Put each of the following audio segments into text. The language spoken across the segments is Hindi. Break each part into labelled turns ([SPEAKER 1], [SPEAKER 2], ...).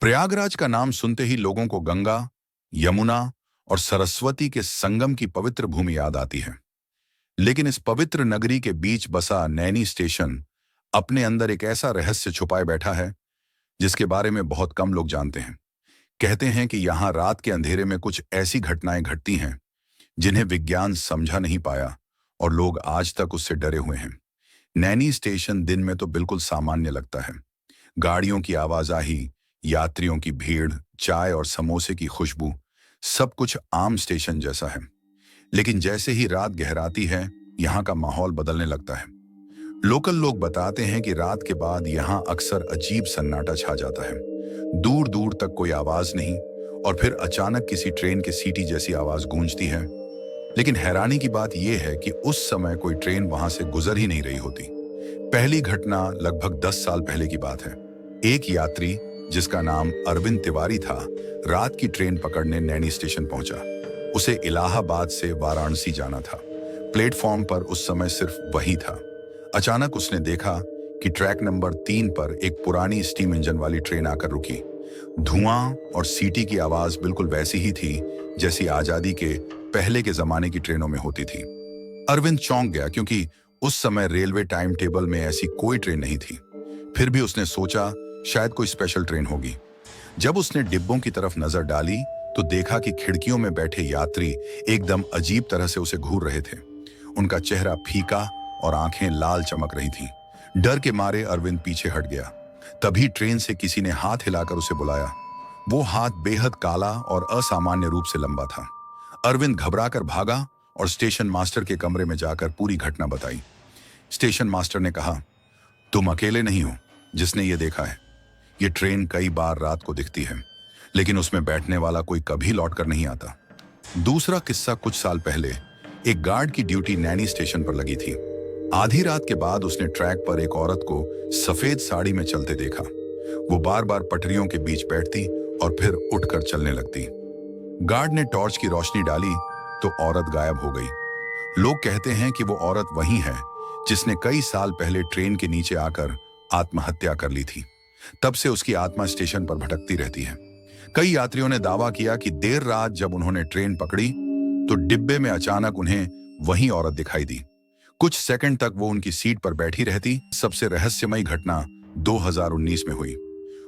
[SPEAKER 1] प्रयागराज का नाम सुनते ही लोगों को गंगा, यमुना और सरस्वती के संगम की पवित्र भूमि याद आती है। लेकिन इस पवित्र नगरी के बीच बसा नैनी स्टेशन अपने अंदर एक ऐसा रहस्य छुपाए बैठा है जिसके बारे में बहुत कम लोग जानते हैं। कहते हैं कि यहाँ रात के अंधेरे में कुछ ऐसी घटनाएं घटती हैं जिन्हें विज्ञान समझा नहीं पाया और लोग आज तक उससे डरे हुए हैं। नैनी स्टेशन दिन में तो बिल्कुल सामान्य लगता है। गाड़ियों की आवाजाही, यात्रियों की भीड़, चाय और समोसे की खुशबू, सब कुछ आम स्टेशन जैसा है। लेकिन जैसे ही रात गहराती है, यहाँ का माहौल बदलने लगता है। लोकल लोग बताते हैं कि रात के बाद यहाँ अक्सर अजीब सन्नाटा छा जाता है। दूर दूर तक कोई आवाज नहीं और फिर अचानक किसी ट्रेन की सीटी जैसी आवाज गूंजती है। लेकिन हैरानी की बात यह है कि उस समय कोई ट्रेन वहां से गुजर ही नहीं रही होती। पहली घटना लगभग 10 साल पहले की बात है। एक यात्री जिसका नाम अरविंद तिवारी था, रात की ट्रेन पकड़ने नैनी स्टेशन पहुंचा। उसे इलाहाबाद से वाराणसी जाना था। प्लेटफॉर्म पर उस समय सिर्फ वही था। अचानक उसने देखा कि ट्रैक नंबर 3 पर एक पुरानी स्टीम इंजन वाली ट्रेन आकर रुकी। धुआं और सीटी की आवाज बिल्कुल वैसी ही थी जैसी आजादी के पहले के जमाने की ट्रेनों में होती थी। अरविंद चौंक गया क्योंकि उस समय रेलवे टाइम टेबल में ऐसी कोई ट्रेन नहीं थी। फिर भी उसने सोचा शायद कोई स्पेशल ट्रेन होगी। जब उसने डिब्बों की तरफ नजर डाली तो देखा कि खिड़कियों में बैठे यात्री एकदम अजीब तरह से उसे घूर रहे थे। उनका चेहरा फीका और आंखें लाल चमक रही थीं। डर के मारे अरविंद पीछे हट गया। तभी ट्रेन से किसी ने हाथ हिलाकर उसे बुलाया। वो हाथ बेहद काला और असामान्य रूप से लंबा था। अरविंद घबराकर भागा और स्टेशन मास्टर के कमरे में जाकर पूरी घटना बताई। स्टेशन मास्टर ने कहा, तुम अकेले नहीं हो जिसने ये देखा है। ये ट्रेन कई बार रात को दिखती है, लेकिन उसमें बैठने वाला कोई कभी लौटकर नहीं आता। दूसरा किस्सा, कुछ साल पहले एक गार्ड की ड्यूटी नैनी स्टेशन पर लगी थी। आधी रात के बाद उसने ट्रैक पर एक औरत को सफेद साड़ी में चलते देखा। वो बार बार पटरियों के बीच बैठती और फिर उठकर चलने लगती। गार्ड ने टॉर्च की रोशनी डाली तो औरत गायब हो गई। लोग कहते हैं कि वो औरत वही है जिसने कई साल पहले ट्रेन के नीचे आकर आत्महत्या कर ली थी। तब से उसकी आत्मा स्टेशन पर भटकती रहती है। कई यात्रियों ने दावा किया कि देर रात जब उन्होंने ट्रेन पकड़ी तो डिब्बे में अचानक उन्हें वही औरत दिखाई दी। कुछ सेकंड तक वो उनकी सीट पर बैठी रहती। सबसे रहस्यमयी घटना 2019 में हुई।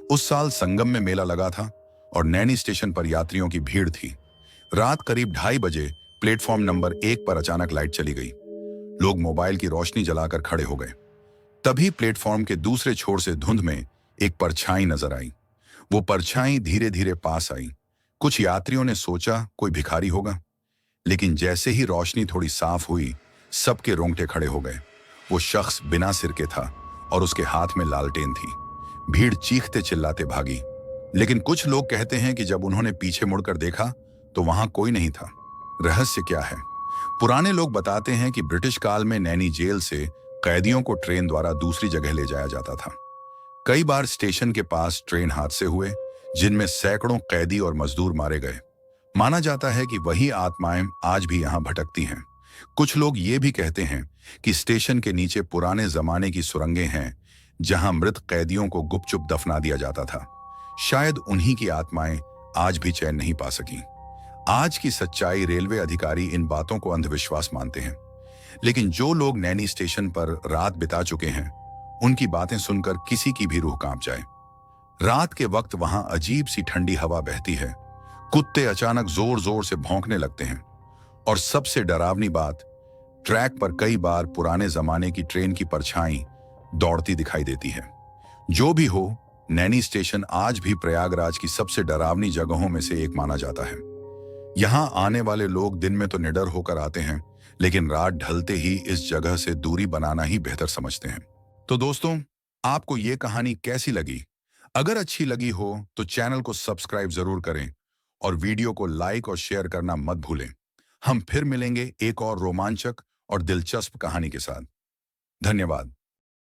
[SPEAKER 1] उस साल संगम में मेला लगा था और नैनी स्टेशन पर यात्रियों की भीड़ थी। रात करीब 2:30 बजे प्लेटफॉर्म नंबर 1 पर अचानक लाइट चली गई। लोग मोबाइल की रोशनी जलाकर खड़े हो गए। तभी प्लेटफॉर्म के दूसरे छोर से धुंध में एक परछाई नजर आई। वो परछाई धीरे धीरे पास आई। कुछ यात्रियों ने सोचा कोई भिखारी होगा, लेकिन जैसे ही रोशनी थोड़ी साफ हुई, सबके रोंगटे खड़े हो गए। वो शख्स बिना सिर के था और उसके हाथ में लालटेन थी। भीड़ चीखते चिल्लाते भागी। लेकिन कुछ लोग कहते हैं कि जब उन्होंने पीछे मुड़कर देखा तो वहां कोई नहीं था। रहस्य क्या है? पुराने लोग बताते हैं कि ब्रिटिश काल में नैनी जेल से कैदियों को ट्रेन द्वारा दूसरी जगह ले जाया जाता था। कई बार स्टेशन के पास ट्रेन हादसे हुए जिनमें सैकड़ों कैदी और मजदूर मारे गए। माना जाता है कि वही आत्माएं आज भी यहां भटकती हैं। कुछ लोग ये भी कहते हैं कि स्टेशन के नीचे पुराने जमाने की सुरंगें हैं जहां मृत कैदियों को गुपचुप दफना दिया जाता था। शायद उन्हीं की आत्माएं आज भी चैन नहीं पा सकी। आज की सच्चाई, रेलवे अधिकारी इन बातों को अंधविश्वास मानते हैं, लेकिन जो लोग नैनी स्टेशन पर रात बिता चुके हैं उनकी बातें सुनकर किसी की भी रूह कांप जाए। रात के वक्त वहां अजीब सी ठंडी हवा बहती है। कुत्ते अचानक जोर जोर से भौंकने लगते हैं और सबसे डरावनी बात, ट्रैक पर कई बार पुराने जमाने की ट्रेन की परछाई दौड़ती दिखाई देती है। जो भी हो, नैनी स्टेशन आज भी प्रयागराज की सबसे डरावनी जगहों में से एक माना जाता है। यहाँ आने वाले लोग दिन में तो निडर होकर आते हैं, लेकिन रात ढलते ही इस जगह से दूरी बनाना ही बेहतर समझते हैं। तो दोस्तों, आपको ये कहानी कैसी लगी? अगर अच्छी लगी हो तो चैनल को सब्सक्राइब जरूर करें और वीडियो को लाइक और शेयर करना मत भूलें। हम फिर मिलेंगे एक और रोमांचक और दिलचस्प कहानी के साथ। धन्यवाद।